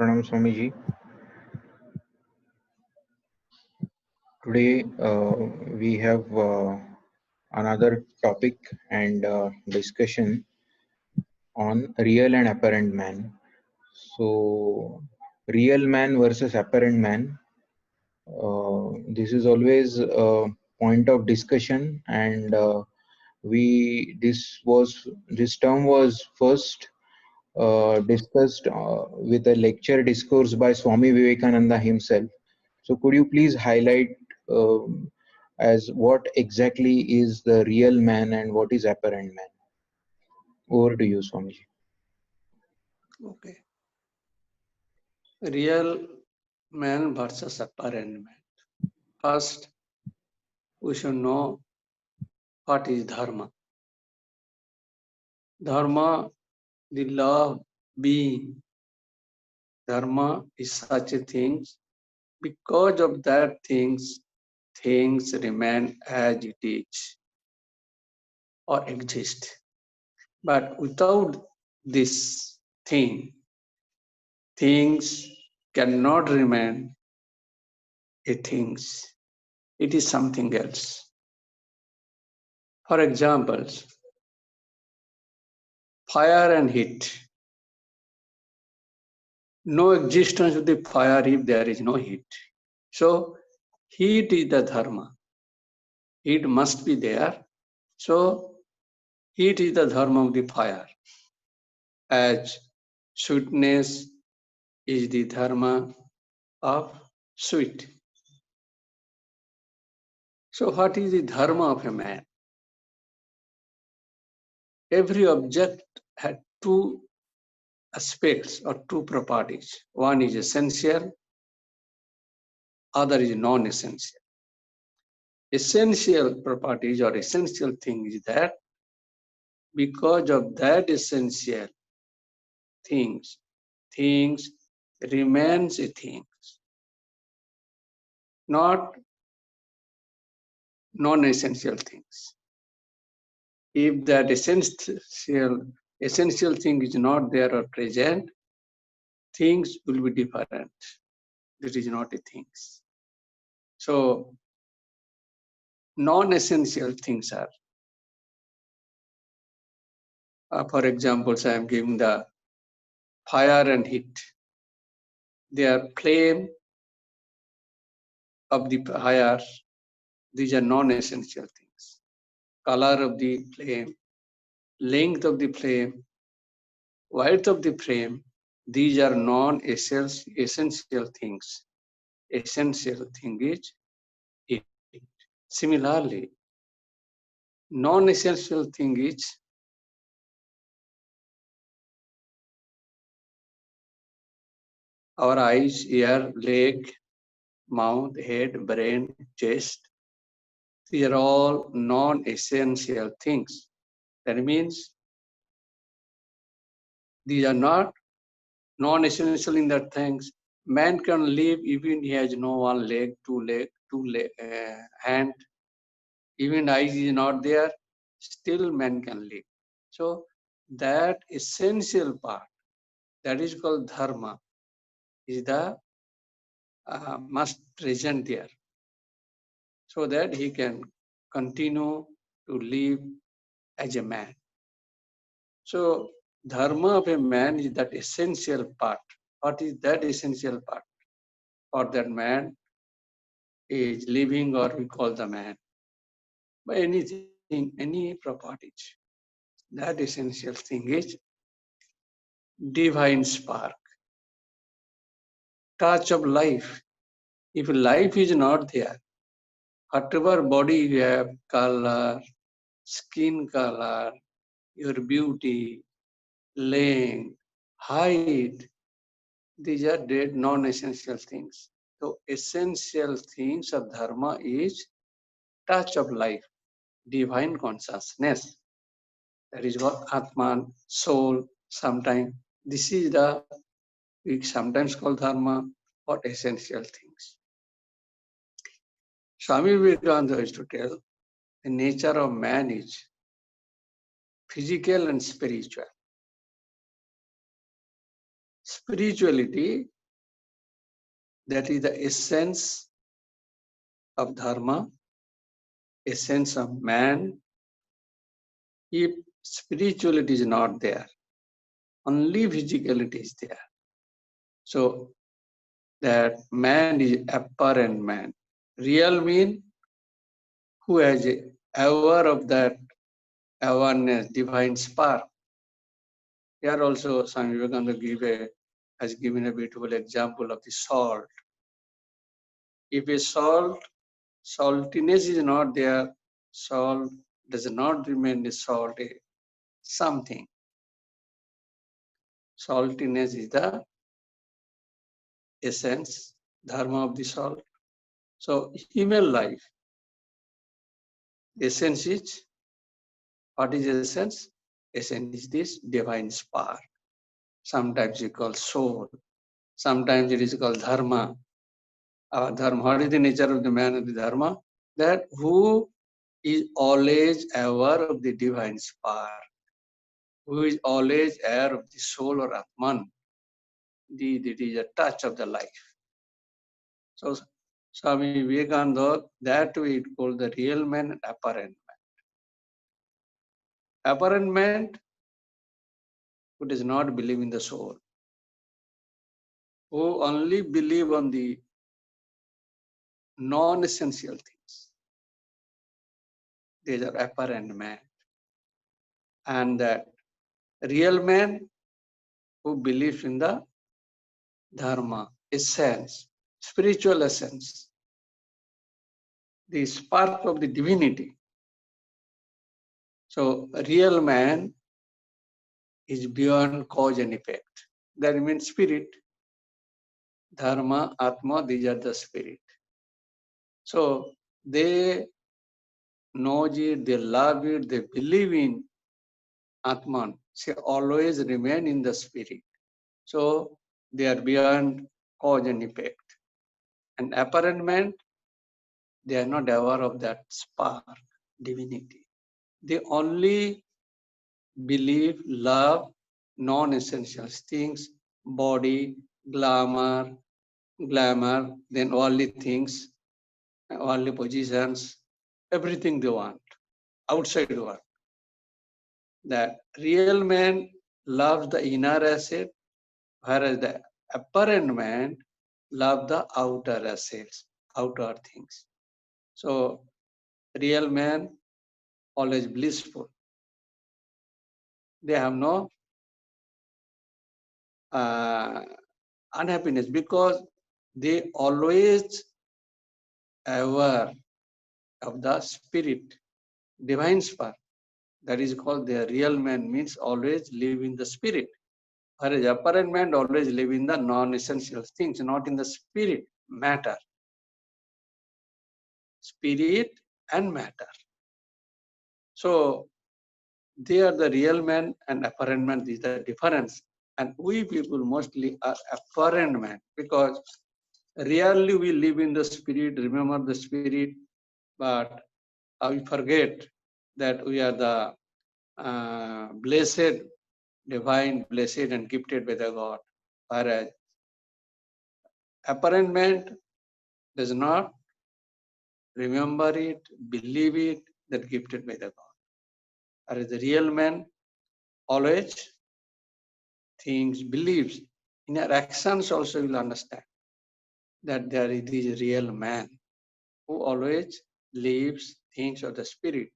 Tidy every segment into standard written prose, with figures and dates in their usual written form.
Pranam Swamiji. Today we have another topic and discussion on real and apparent man. So, real man versus apparent man. This is always a point of discussion, and this term was first discussed with a lecture discourse by Swami Vivekananda himself. So, could you please highlight as what exactly is the real man and what is apparent man? Over to you, Swamiji. Okay. Real man versus apparent man. First, we should know what is dharma. Dharma, the law of being. Dharma is such a thing. Because of that things remain as it is or exist. But without this thing, things cannot remain a things. It is something else. For examples, fire and heat. No existence of the fire if there is no heat. So heat is the dharma. Heat must be there. So heat is the dharma of the fire. As sweetness is the dharma of sweet. So what is the dharma of a man? Every object had two aspects or two properties. One is essential, other is non-essential. Essential properties or essential thing is that because of that essential things remains a thing, not non-essential things. If that essential thing is not there or present, things will be different. This is not a things. So non-essential things are, for example, I am giving the fire and heat. They are flame of the fire. These are non-essential things. Color of the flame, length of the flame, width of the flame, these are non-essential things. Essential thing is heat. Similarly, non-essential thing is our eyes, ear, leg, mouth, head, brain, chest. These are all non-essential things. That means these are not non-essential in that things. Man can live even he has no one leg, two hand, even eyes is not there, still man can live. So that essential part, that is called dharma, is the must present there, so that he can continue to live as a man. So dharma of a man is that essential part. What is that essential part? For that man is living, or we call the man by anything, any properties. That essential thing is divine spark, touch of life. If life is not there, whatever body you have, color, skin color, your beauty, length, height, these are dead non-essential things. So essential things of dharma is touch of life, divine consciousness. That is what Atman, soul, sometimes. This is the, we sometimes call dharma, or essential things. Swami Vivekananda used to tell, the nature of man is physical and spiritual. spirituality, that is the essence of dharma, essence of man. If spirituality is not there, only physicality is there. So that man is apparent man. Real mean who has aware of that awareness, divine spark. Here also Swami Vivekananda has given a beautiful example of the salt. If a saltiness is not there, salt does not remain a salt, something. Saltiness is the essence, dharma of the salt. So human life, the essence is, what is essence? Essence is this divine spark. Sometimes you call soul, sometimes it is called dharma. Our dharma, what is the nature of the man of the dharma? That who is always aware of the divine spark, who is always aware of the soul or Atman, it is a touch of the life. So Swami Vivekananda, that we call the real man and apparent man. Apparent man who does not believe in the soul, who only believe on the non-essential things. These are apparent man. And that real man who believes in the dharma, essence, spiritual essence, the spark of the divinity. So a real man is beyond cause and effect. That means spirit, dharma, atma, these are the spirit. So they know it, they love it, they believe in Atman. They always remain in the spirit. So they are beyond cause and effect. And apparent man, they are not aware of that spark, divinity. They only believe, love non-essential things, body, glamour, then worldly things, worldly positions, everything they want, outside world. The real man loves the inner asset, whereas the apparent man loves the outer assets, outer things. So real man always blissful. They have no unhappiness because they always aware of the spirit, divine spark. That is called the real man, means always live in the spirit. Whereas apparent man always live in the non-essential things, not in the spirit, matter. Spirit and matter. So they are the real man and apparent man. This is the difference. And we people mostly are apparent man because rarely we live in the spirit, remember the spirit, but we forget that we are the blessed, divine, blessed and gifted by the God. Whereas apparent man does not remember it, believe it, that gifted by the God. Whereas the real man always thinks, believes. In our actions also will understand that there is this real man who always lives things of the spirit.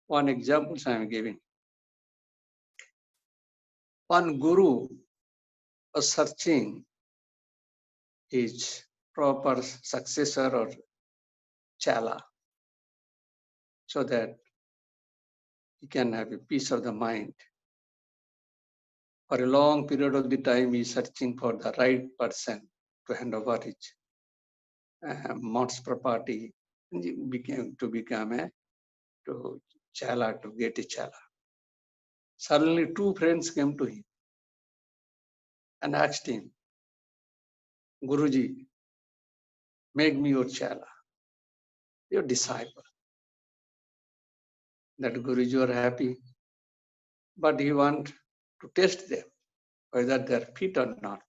One example I am giving. One guru was searching his proper successor or chala so that he can have a peace of the mind. For a long period of the time, he is searching for the right person to hand over his Mott's property to become a chala, to get a chala. Suddenly, two friends came to him and asked him, Guruji, make me your chala, your disciple. That Guruji are happy, but he want to test them. whether they are fit or not,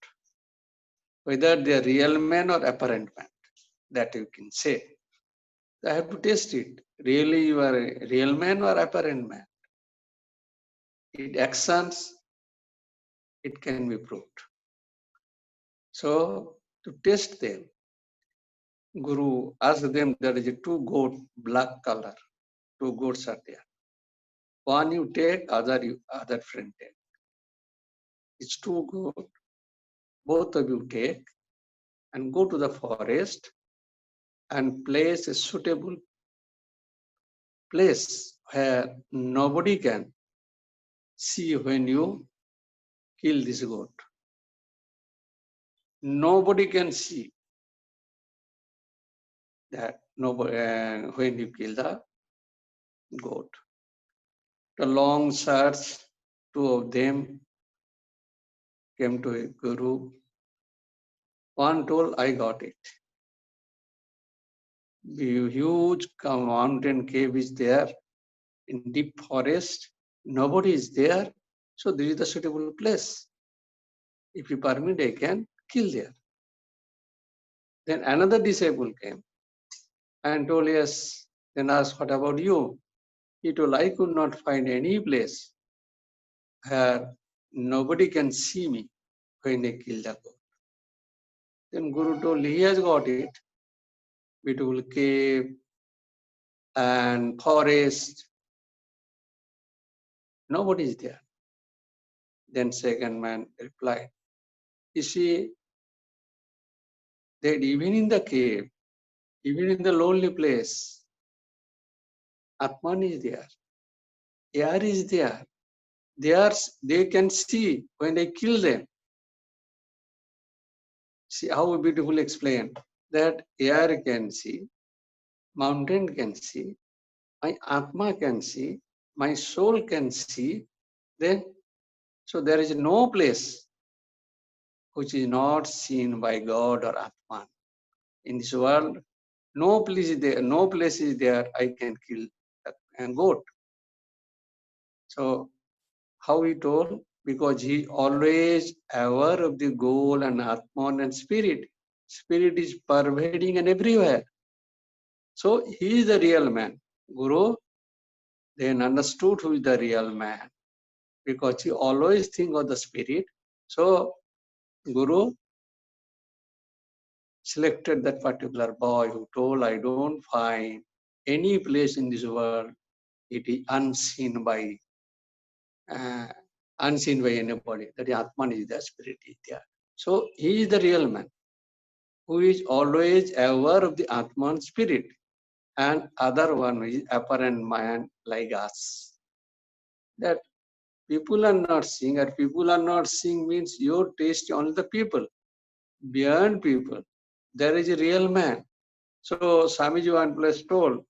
whether they are real man or apparent man. That you can say. I have to test it. Really, you are a real man or apparent man? In actions, it can be proved. So, to test them, Guru asked them, there is a two goat, black color. Two goats are there. One you take, other friend take. It's two goat. Both of you take and go to the forest and place a suitable place where nobody can see when you kill this goat. Nobody can see that nobody when you kill the goat. The long search, two of them came to a guru. One told, I got it. The huge mountain cave is there in deep forest. Nobody is there. So this is the suitable place. If you permit, I can kill there. Then another disciple came and told, yes. Then asked, what about you? He told, I could not find any place where nobody can see me when I kill the goat. Then Guru told, he has got it. Beautiful cave and forest. Nobody is there. Then second man replied, you see, that even in the cave, even in the lonely place, Atman is there. Air is there. They can see when they kill them. See how beautifully explained that air can see, mountain can see, my Atma can see, my soul can see. Then, so there is no place which is not seen by God or Atman. In this world, no place is there. No place is there. I can kill a goat. So, how he told? Because he always aware of the goal and Atman and spirit. Spirit is pervading and everywhere. So he is the real man. Guru then understood who is the real man because he always think of the spirit. So Guru selected that particular boy who told, I don't find any place in this world it is unseen by anybody. That Atman is the spirit is there. So he is the real man who is always aware of the Atman spirit, and other one is apparent man like us. That people are not seeing, or people are not seeing means your taste only the people. Beyond people, there is a real man. So Swamiji one place told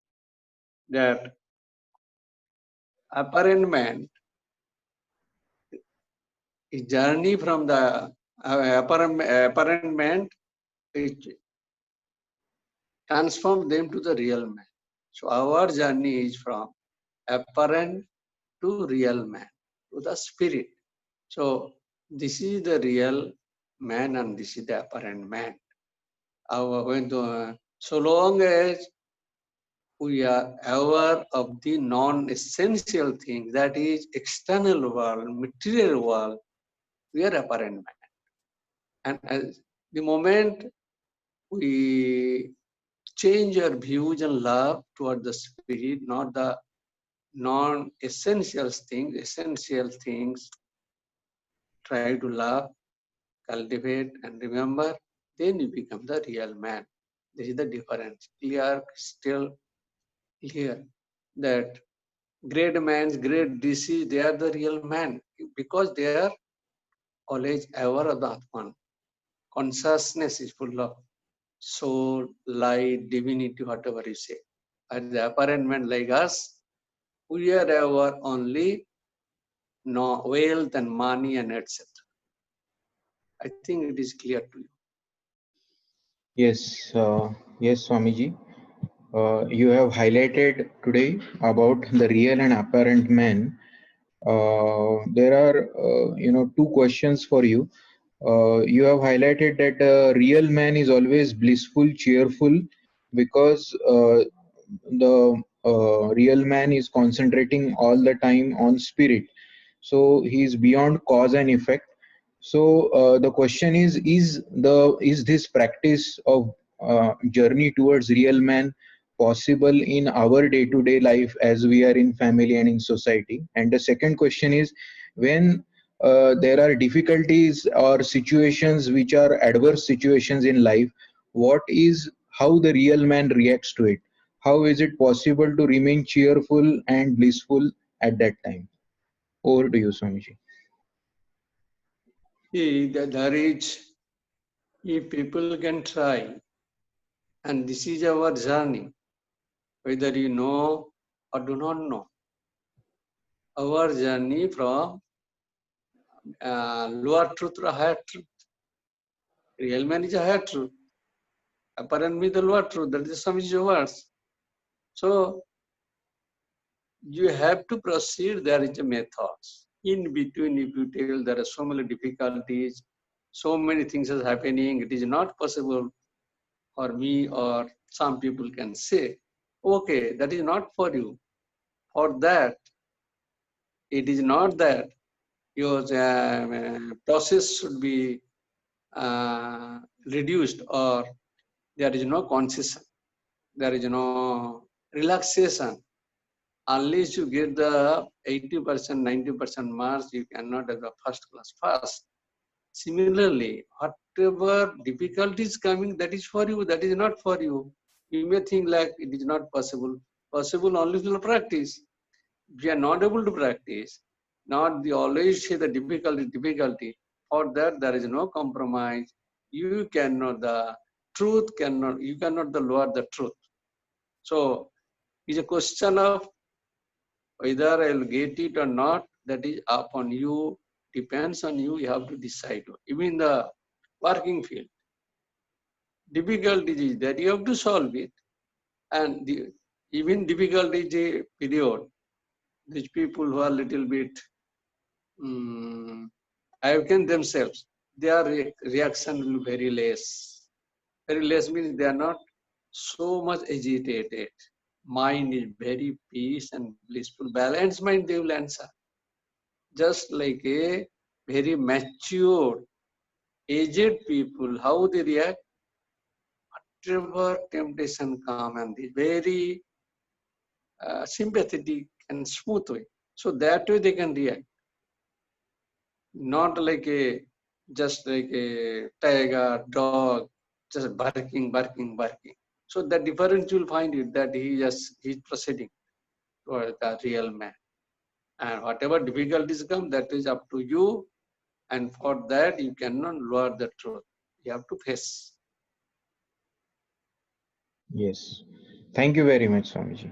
that apparent man is journey from the apparent man, it transform them to the real man. So our journey is from apparent to real man, to the spirit. So this is the real man and this is the apparent man. So long as we are aware of the non-essential things, that is external world, material world, we are apparent man. And as the moment we change our views and love toward the spirit, not the non-essential things, essential things, try to love, cultivate and remember, then you become the real man. This is the difference. Clear, still clear that great minds, great DCs, they are the real man because they are always aware of the Atman. Consciousness is full of soul, light, divinity, whatever you say. And the apparent man like us, we are aware only wealth and money and etc. I think it is clear to you. Yes, yes, Swamiji. You have highlighted today about the real and apparent man. There are two questions for you. You have highlighted that a real man is always blissful, cheerful, because the real man is concentrating all the time on spirit. So he is beyond cause and effect. So the question is this practice of journey towards real man possible in our day-to-day life as we are in family and in society? And the second question is, when there are difficulties or situations which are adverse situations in life, what is how the real man reacts to it? How is it possible to remain cheerful and blissful at that time? Over to you, Swamiji. See, there is, if people can try, and this is our journey, whether you know or do not know, our journey from lower truth to higher truth. Real man is a higher truth. Apparently, the lower truth, that is some is words. So, you have to proceed, there is a method. In between, if you tell there are so many difficulties, so many things are happening, it is not possible for me, or some people can say, okay, that is not for you. For that, it is not that your process should be reduced, or there is no concession, there is no relaxation. Unless you get the 80%, 90% marks, you cannot have the first class pass. Similarly, whatever difficulties coming, that is for you, that is not for you. You may think like it is not possible. Possible only through practice. If you are not able to practice, not the always say the difficulty. For that there is no compromise. You cannot the truth cannot, you cannot the lower the truth. So it's a question of whether I'll get it or not. That is upon you, depends on you. You have to decide. Even in the working field, difficulty is that you have to solve it, and even difficulty is a period. These people who are little bit arrogant themselves, their reaction will be very less. Very less means they are not so much agitated. Mind is very peace and blissful. Balanced mind they will answer. Just like a very mature, aged people, how they react, whatever temptation come, and the very sympathetic and smooth way. So that way they can react. Not like a just like a tiger, dog, just barking, barking, barking. So the difference you'll find it that he's proceeding toward the real man. And whatever difficulties come, that is up to you. And for that you cannot lower the truth. You have to face. Yes. Thank you very much, Swamiji.